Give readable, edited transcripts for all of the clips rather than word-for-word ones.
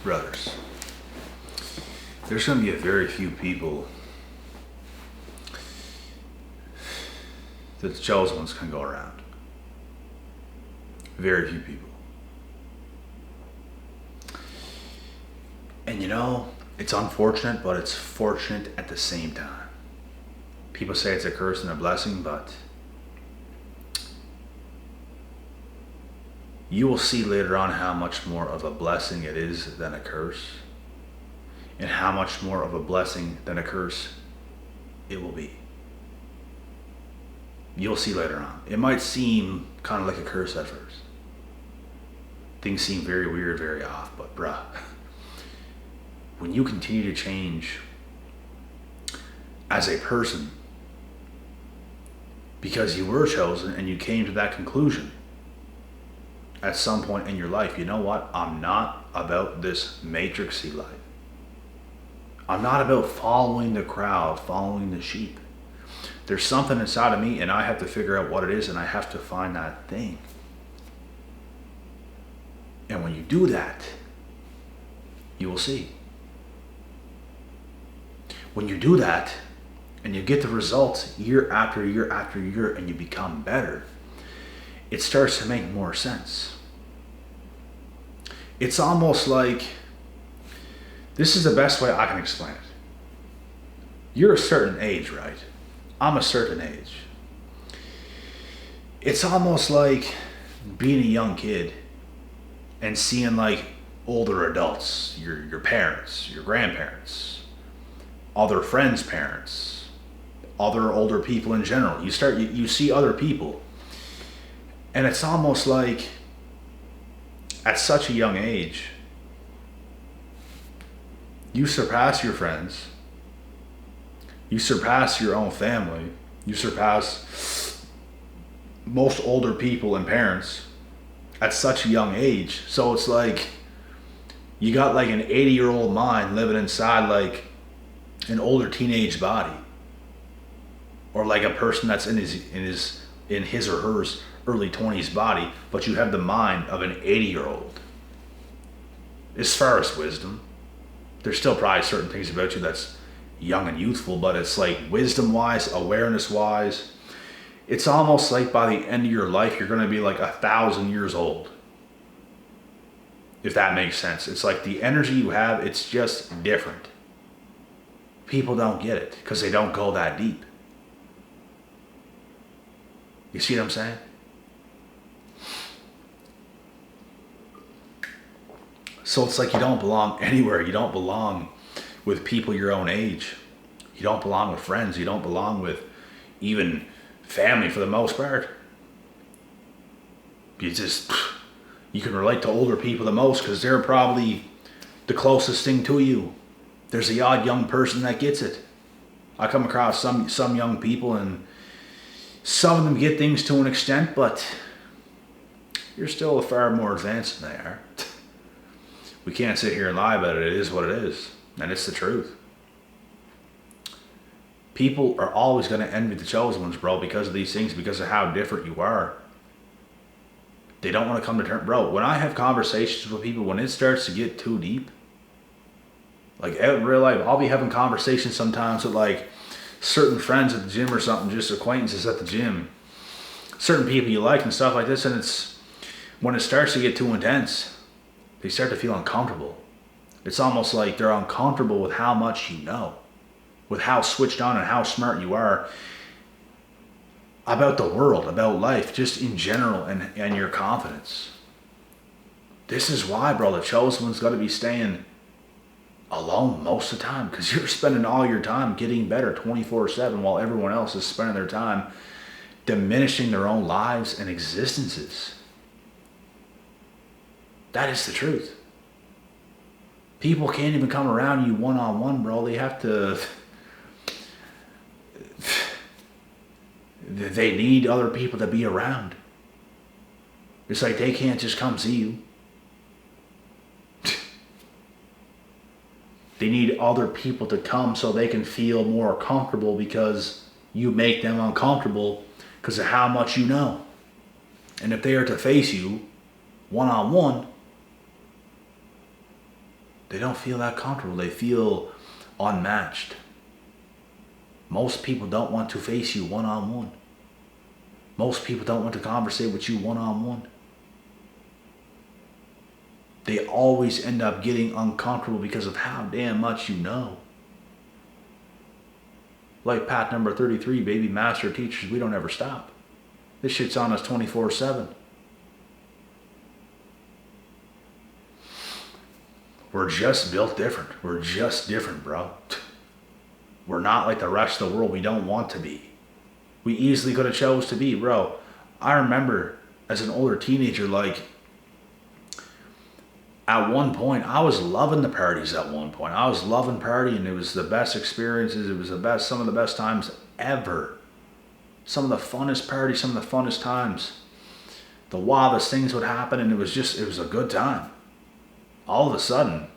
brothers, there's going to be a very few people that the chosen ones can go around. Very few people. And it's unfortunate, but it's fortunate at the same time. People say it's a curse and a blessing, but you will see later on how much more of a blessing it is than a curse, and how much more of a blessing than a curse it will be. You'll see later on. It might seem kind of like a curse at first. Things seem very weird, very off, but bruh, when you continue to change as a person because you were chosen and you came to that conclusion at some point in your life, you know what? I'm not about this matrixy life. I'm not about following the crowd, following the sheep. There's something inside of me and I have to figure out what it is, and I have to find that thing. And when you do that, you will see. When you do that and you get the results year after year after year and you become better, it starts to make more sense. It's almost like, this is the best way I can explain it. You're a certain age, right? I'm a certain age. It's almost like being a young kid and seeing like older adults, your parents, your grandparents, other friends' parents, other older people in general. You see other people, and it's almost like at such a young age, you surpass your friends, you surpass your own family, you surpass most older people and parents at such a young age. So it's like you got like an 80-year-old mind living inside like an older teenage body, or like a person that's in his or her early 20s body, but you have the mind of an 80-year-old. As far as wisdom, there's still probably certain things about you that's young and youthful, but it's like wisdom-wise, awareness-wise, it's almost like by the end of your life, you're going to be like 1,000 years old. If that makes sense. It's like the energy you have, it's just different. People don't get it because they don't go that deep. You see what I'm saying? So it's like you don't belong anywhere. You don't belong with people your own age. You don't belong with friends. You don't belong with even family for the most part. You can relate to older people the most because they're probably the closest thing to you. There's the odd young person that gets it. I come across some young people, and some of them get things to an extent, but you're still far more advanced than they are. We can't sit here and lie about it. It is what it is, and it's the truth. People are always going to envy the chosen ones, bro, because of these things, because of how different you are. They don't want to come to terms. Bro, when I have conversations with people, when it starts to get too deep, like in real life, I'll be having conversations sometimes with like certain friends at the gym or something, just acquaintances at the gym, certain people you like and stuff like this, and it's when it starts to get too intense, they start to feel uncomfortable. It's almost like they're uncomfortable with how much you know, with how switched on and how smart you are about the world, about life, just in general, and your confidence. This is why, bro, the chosen one's got to be staying alone most of the time, because you're spending all your time getting better 24/7 while everyone else is spending their time diminishing their own lives and existences. That is the truth. People can't even come around you one-on-one, bro. They have to... They need other people to be around. It's like they can't just come see you. They need other people to come so they can feel more comfortable, because you make them uncomfortable because of how much you know. And if they are to face you one-on-one, They don't feel that comfortable. They feel unmatched. Most people don't want to face you one-on-one. Most people don't want to conversate with you one-on-one. They always end up getting uncomfortable because of how damn much you know. Like Pat number 33, baby, master teachers, we don't ever stop. This shit's on us 24/7. We're just built different. We're just different, bro. We're not like the rest of the world. We don't want to be. We easily could have chose to be, bro. I remember as an older teenager, like, at one point, I was loving the parties at one point. I was loving partying. It was the best experiences. It was some of the best times ever. Some of the funnest parties, some of the funnest times. The wildest things would happen, and it was a good time. All of a sudden,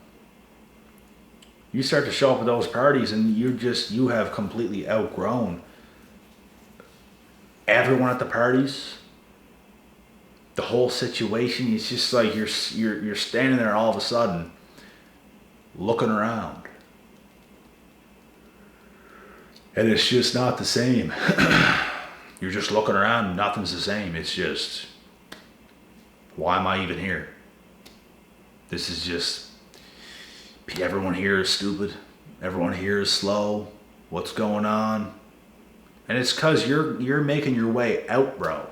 you start to show up at those parties, and you have completely outgrown everyone at the parties. The whole situation, it's just like you're standing there all of a sudden, looking around. And it's just not the same. You're just looking around, nothing's the same. It's just, why am I even here? This is just, everyone here is stupid. Everyone here is slow. What's going on? And it's because you're making your way out, bro.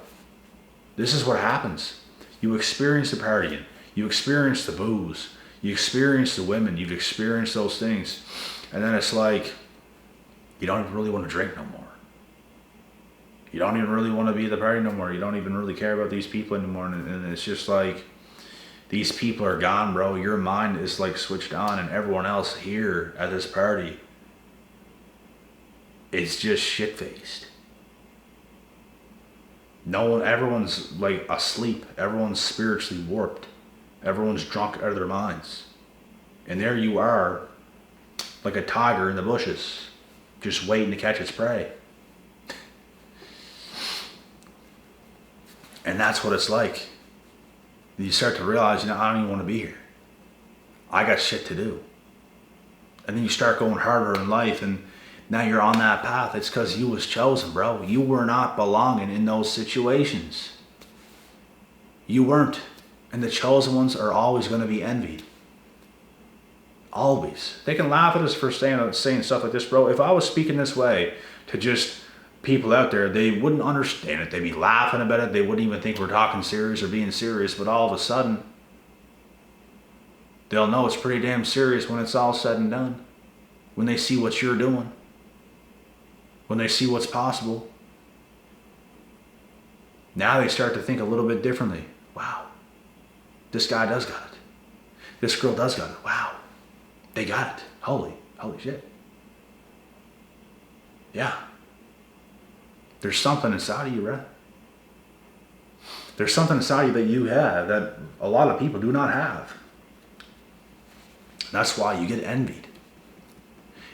This is what happens. You experience the partying. You experience the booze. You experience the women. You've experienced those things. And then it's like, you don't even really want to drink no more. You don't even really want to be at the party no more. You don't even really care about these people anymore. And it's just like, these people are gone, bro. Your mind is like switched on, and everyone else here at this party is just shit-faced. Everyone's like asleep. Everyone's spiritually warped. Everyone's drunk out of their minds. And there you are, like a tiger in the bushes, just waiting to catch its prey. And that's what it's like. You start to realize, I don't even want to be here. I got shit to do. And then you start going harder in life, and now you're on that path. It's because you was chosen, bro. You were not belonging in those situations. You weren't. And the chosen ones are always going to be envied. Always. They can laugh at us for saying stuff like this, bro. If I was speaking this way to just people out there, they wouldn't understand it. They'd be laughing about it. They wouldn't even think we're talking serious or being serious. But all of a sudden, they'll know it's pretty damn serious when it's all said and done. When they see what you're doing. When they see what's possible. Now they start to think a little bit differently. Wow. This guy does got it. This girl does got it. Wow. They got it. Holy shit. Yeah. There's something inside of you, right? There's something inside of you that you have that a lot of people do not have. That's why you get envied.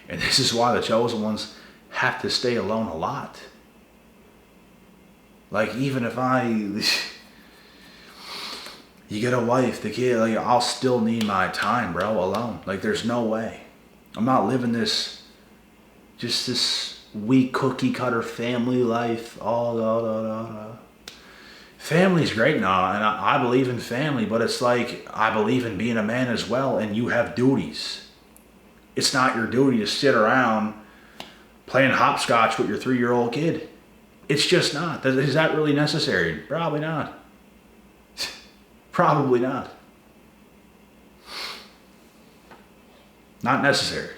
And this is why the chosen ones have to stay alone a lot. Like, even if you get a wife, the kid, like, I'll still need my time, bro, alone. Like, there's no way. I'm not living this weak cookie cutter family life. Family's great now, and I believe in family, but it's like, I believe in being a man as well, and you have duties. It's not your duty to sit around playing hopscotch with your 3-year-old kid. It's just not. Is that really necessary? Probably not. Probably not. Not necessary.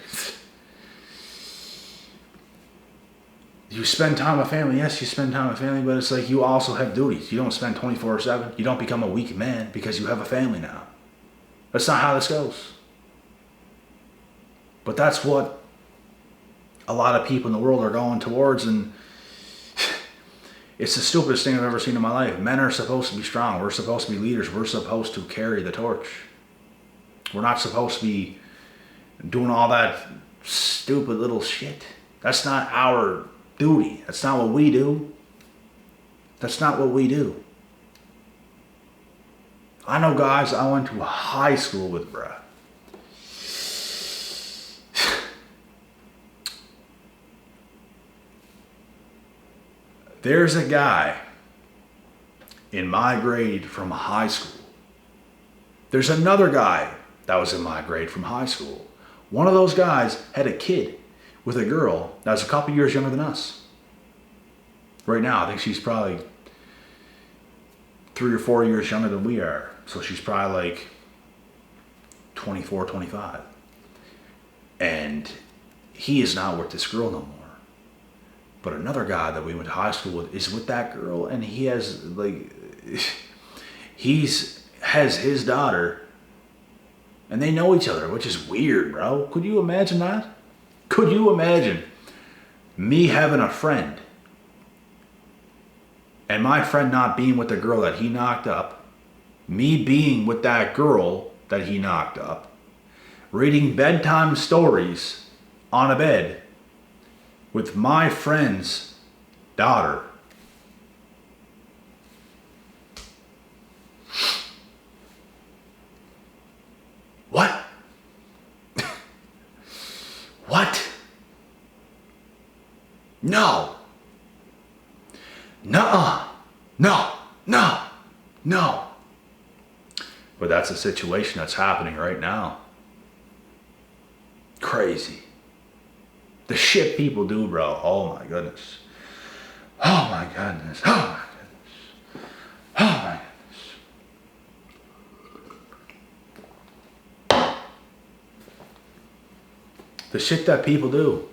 You spend time with family. Yes, you spend time with family, but it's like you also have duties. You don't spend 24/7. You don't become a weak man because you have a family now. That's not how this goes. But that's what a lot of people in the world are going towards, and it's the stupidest thing I've ever seen in my life. Men are supposed to be strong. We're supposed to be leaders. We're supposed to carry the torch. We're not supposed to be doing all that stupid little shit. That's not our duty. That's not what we do. That's not what we do. I know guys I went to high school with, bruh. There's a guy in my grade from high school. There's another guy that was in my grade from high school. One of those guys had a kid with a girl that was a couple years younger than us. Right now, I think she's probably 3 or 4 years younger than we are. So she's probably like 24, 25. And he is not with this girl no more. But another guy that we went to high school with is with that girl, and he has has his daughter, and they know each other, which is weird, bro. Could you imagine that? Could you imagine me having a friend and my friend not being with the girl that he knocked up, me being with that girl that he knocked up, reading bedtime stories on a bed with my friend's daughter? What? What? No. Nuh-uh. No. But that's a situation that's happening right now. Crazy. The shit people do, bro. Oh my goodness. Oh my goodness. Oh my goodness. Oh my goodness. The shit that people do.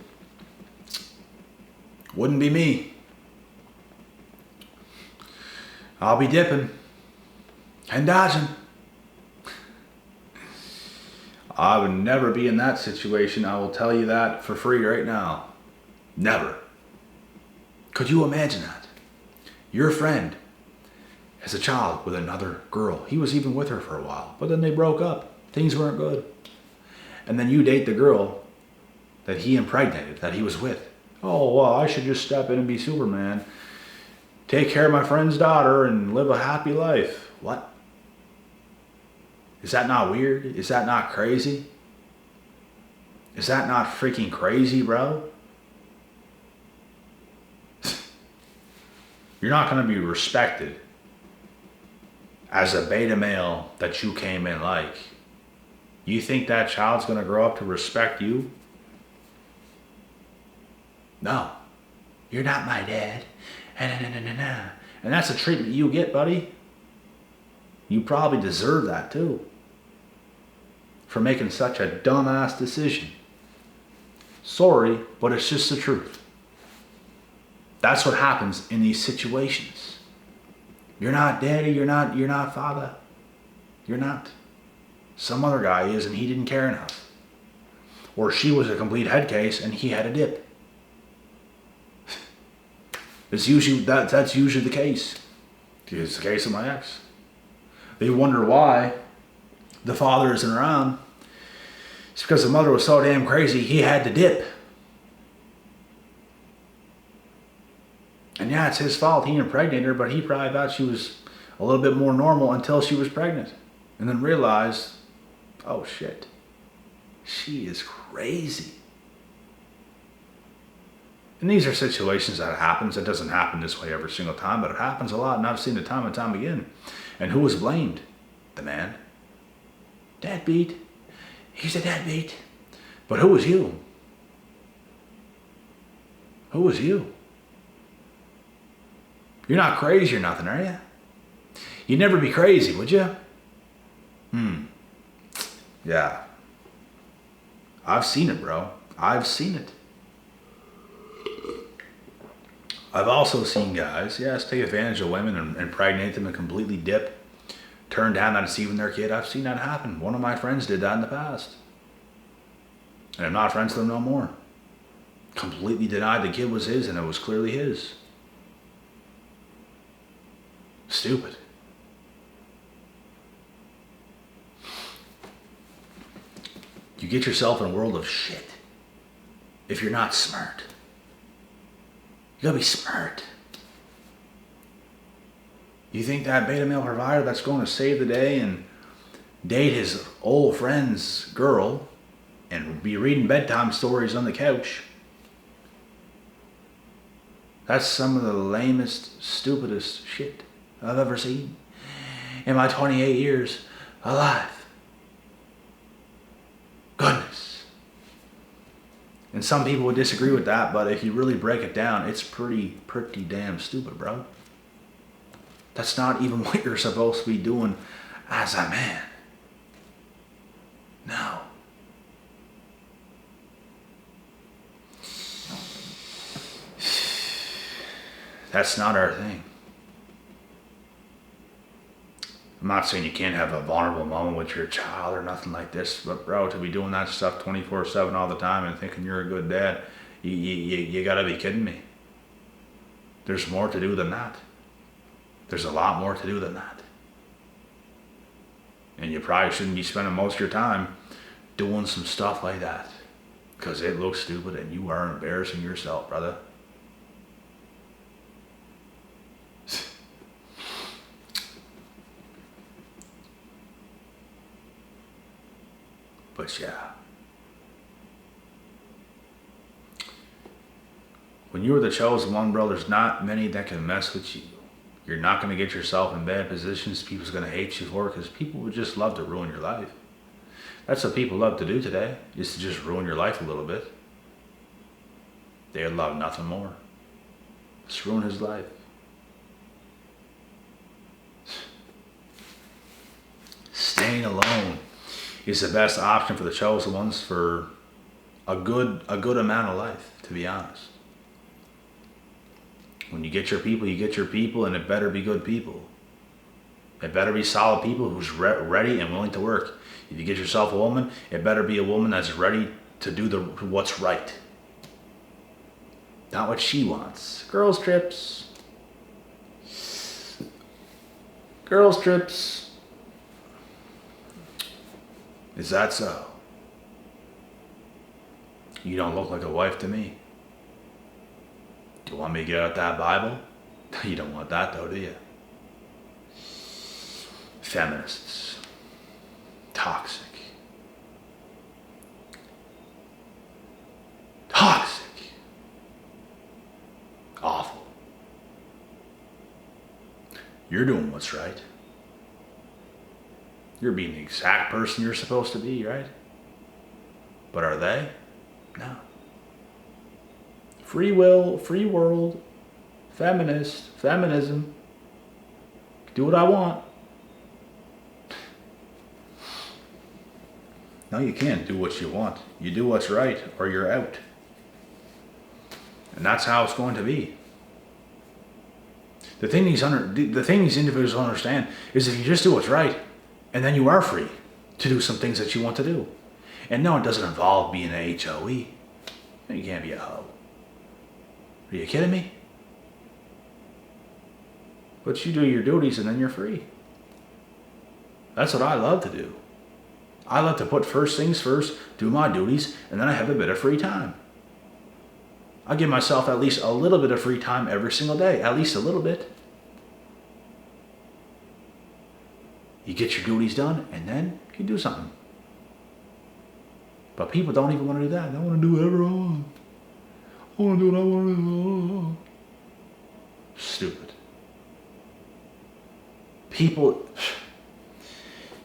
Wouldn't be me. I'll be dipping and dodging. I would never be in that situation. I will tell you that for free right now. Never. Could you imagine that? Your friend has a child with another girl. He was even with her for a while, but then they broke up. Things weren't good. And then you date the girl that he impregnated, that he was with. Oh, well, I should just step in and be Superman. Take care of my friend's daughter and live a happy life. What? Is that not weird? Is that not crazy? Is that not freaking crazy, bro? You're not going to be respected as a beta male that you came in like. You think that child's going to grow up to respect you? No. You're not my dad. And that's the treatment you get, buddy. You probably deserve that too. For making such a dumbass decision. Sorry, but it's just the truth. That's what happens in these situations. You're not daddy, you're not father. You're not. Some other guy is and he didn't care enough. Or she was a complete head case and he had a dip. That's usually the case. It's the case of my ex. They wonder why the father isn't around. It's because the mother was so damn crazy, he had to dip. And yeah, it's his fault. He impregnated her, but he probably thought she was a little bit more normal until she was pregnant. And then realized, oh shit, she is crazy. And these are situations that happens. It doesn't happen this way every single time, but it happens a lot, and I've seen it time and time again. And who was blamed? The man. Deadbeat. He's a deadbeat. But who was you? Who was you? You're not crazy or nothing, are you? You'd never be crazy, would you? Yeah. I've seen it, bro. I've seen it. I've also seen guys, yes, take advantage of women and impregnate them and completely dip, turn down not deceiving their kid. I've seen that happen. One of my friends did that in the past. And I'm not friends with them no more. Completely denied the kid was his and it was clearly his. Stupid. You get yourself in a world of shit if you're not smart. You gotta be smart. You think that beta male provider that's going to save the day and date his old friend's girl and be reading bedtime stories on the couch, That's some of the lamest, stupidest shit I've ever seen in my 28 years alive. Goodness. And some people would disagree with that, but if you really break it down, it's pretty damn stupid, bro. That's not even what you're supposed to be doing as a man. No. That's not our thing. I'm not saying you can't have a vulnerable moment with your child or nothing like this, but bro, to be doing that stuff 24/7 all the time and thinking you're a good dad, you gotta be kidding me. There's more to do than that. There's a lot more to do than that. And you probably shouldn't be spending most of your time doing some stuff like that, because it looks stupid and you are embarrassing yourself, brother. But yeah, when you are the chosen one, bro, there's not many that can mess with you. You're not going to get yourself in bad positions. People's going to hate you for it, because people would just love to ruin your life. That's what people love to do today, is to just ruin your life a little bit. They love nothing more. Just ruin his life. Staying alone is the best option for the chosen ones for a good amount of life, to be honest. When you get your people, and it better be good people. It better be solid people who's ready and willing to work. If you get yourself a woman, it better be a woman that's ready to do what's right. Not what she wants. Girls trips. Girls trips. Is that so? You don't look like a wife to me. Do you want me to get out that Bible? You don't want that though, do you? Feminists. Toxic. Toxic. Awful. You're doing what's right. You're being the exact person you're supposed to be, right? But are they? No. Free will, free world, feminism. Do what I want. No, you can't do what you want. You do what's right, or you're out. And that's how it's going to be. The thing these individuals don't understand is if you just do what's right, and then you are free to do some things that you want to do. And no, it doesn't involve being a HOE. You can't be a hoe. Are you kidding me? But you do your duties and then you're free. That's what I love to do. I love to put first things first, do my duties, and then I have a bit of free time. I give myself at least a little bit of free time every single day. At least a little bit. You get your duties done, and then you do something. But people don't even want to do that. They want to do whatever I want. I want to do what I want to do. Stupid.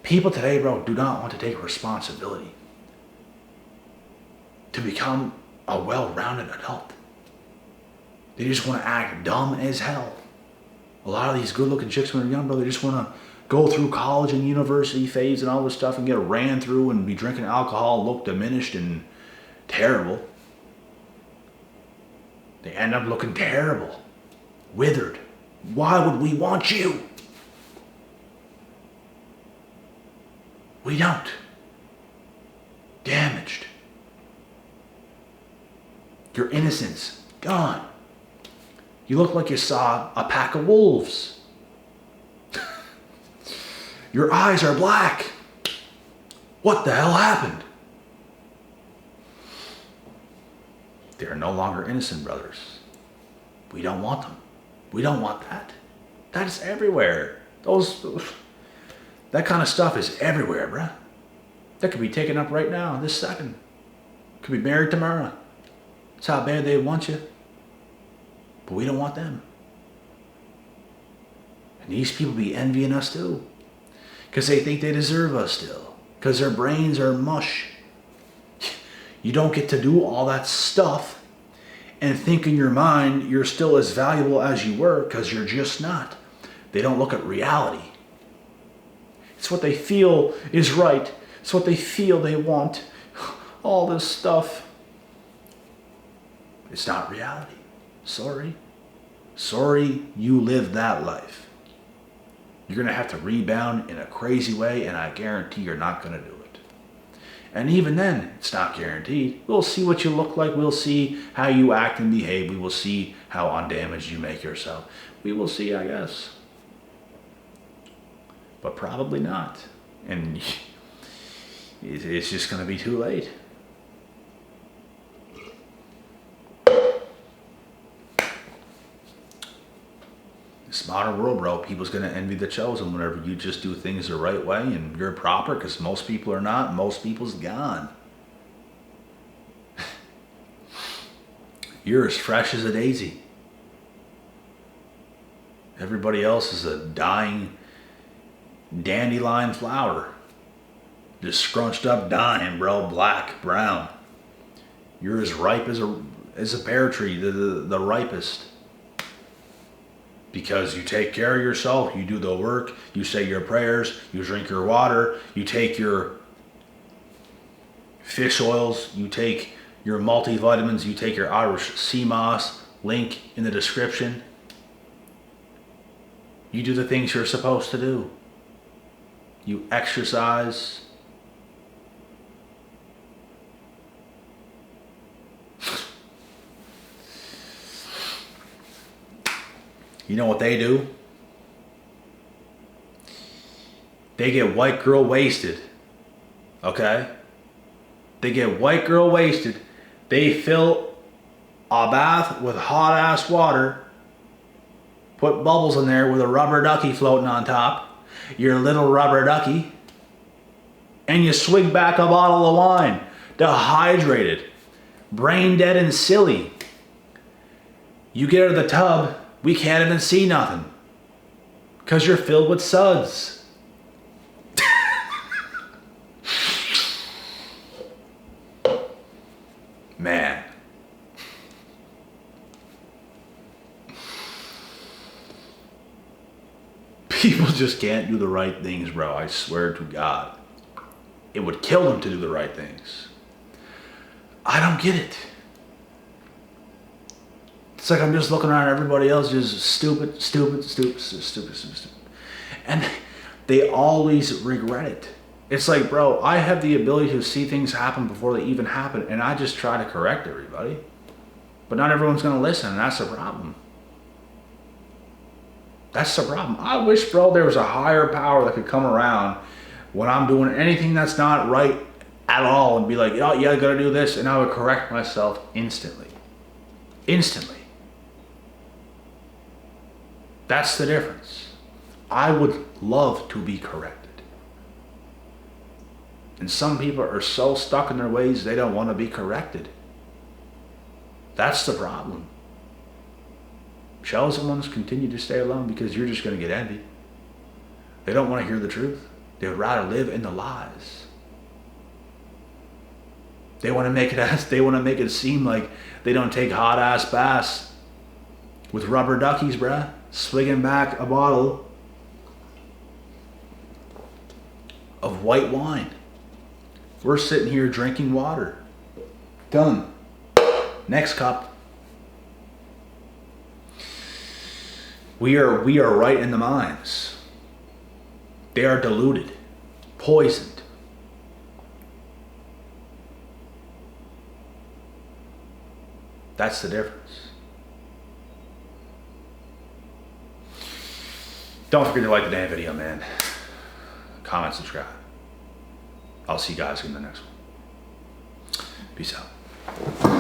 People today, bro, do not want to take responsibility to become a well-rounded adult. They just want to act dumb as hell. A lot of these good-looking chicks when they're young, bro, they just want to go through college and university phase and all this stuff and get ran through and be drinking alcohol, look diminished and terrible. They end up looking terrible, withered. Why would we want you? We don't. Damaged. Your innocence, gone. You look like you saw a pack of wolves. Your eyes are black. What the hell happened? They are no longer innocent, brothers. We don't want them. We don't want that. That is everywhere. That kind of stuff is everywhere, bruh. That could be taken up right now, this second. Could be married tomorrow. That's how bad they want you. But we don't want them. And these people be envying us too. Because they think they deserve us still. Because their brains are mush. You don't get to do all that stuff and think in your mind you're still as valuable as you were, because you're just not. They don't look at reality. It's what they feel is right. It's what they feel they want. All this stuff. It's not reality. Sorry. Sorry you lived that life. You're going to have to rebound in a crazy way, and I guarantee you're not going to do it. And even then, it's not guaranteed. We'll see what you look like. We'll see how you act and behave. We will see how undamaged you make yourself. We will see, I guess. But probably not. And it's just going to be too late. This modern world, bro, people's going to envy the chosen whenever you just do things the right way and you're proper, because most people are not. Most people's gone. You're as fresh as a daisy. Everybody else is a dying dandelion flower. Just scrunched up, dying, bro. Black, brown. You're as ripe as a pear tree, the ripest. Because you take care of yourself, you do the work, you say your prayers, you drink your water, you take your fish oils, you take your multivitamins, you take your Irish sea moss, link in the description. You do the things you're supposed to do. You exercise. You know what they do? They get white girl wasted. Okay? They get white girl wasted. They fill a bath with hot ass water. Put bubbles in there with a rubber ducky floating on top. Your little rubber ducky. And you swig back a bottle of wine. Dehydrated. Brain dead and silly. You get out of the tub. We can't even see nothing. Because you're filled with suds. Man. People just can't do the right things, bro. I swear to God. It would kill them to do the right things. I don't get it. It's like I'm just looking around everybody else just stupid. And they always regret it. It's like, bro, I have the ability to see things happen before they even happen, and I just try to correct everybody. But not everyone's going to listen, and that's the problem. That's the problem. I wish, bro, there was a higher power that could come around when I'm doing anything that's not right at all and be like, oh, yeah, I got to do this, and I would correct myself instantly. Instantly. That's the difference. I would love to be corrected. And some people are so stuck in their ways they don't want to be corrected. That's the problem. Chosen ones continue to stay alone because you're just going to get envied. They don't want to hear the truth. They would rather live in the lies. They want to make it seem like they don't take hot ass baths with rubber duckies, bruh. Swigging back a bottle of white wine. We're sitting here drinking water. Done. Next cup. We are right in the minds. They are diluted, poisoned. That's the difference. Don't forget to like the damn video, man. Comment, subscribe. I'll see you guys in the next one. Peace out.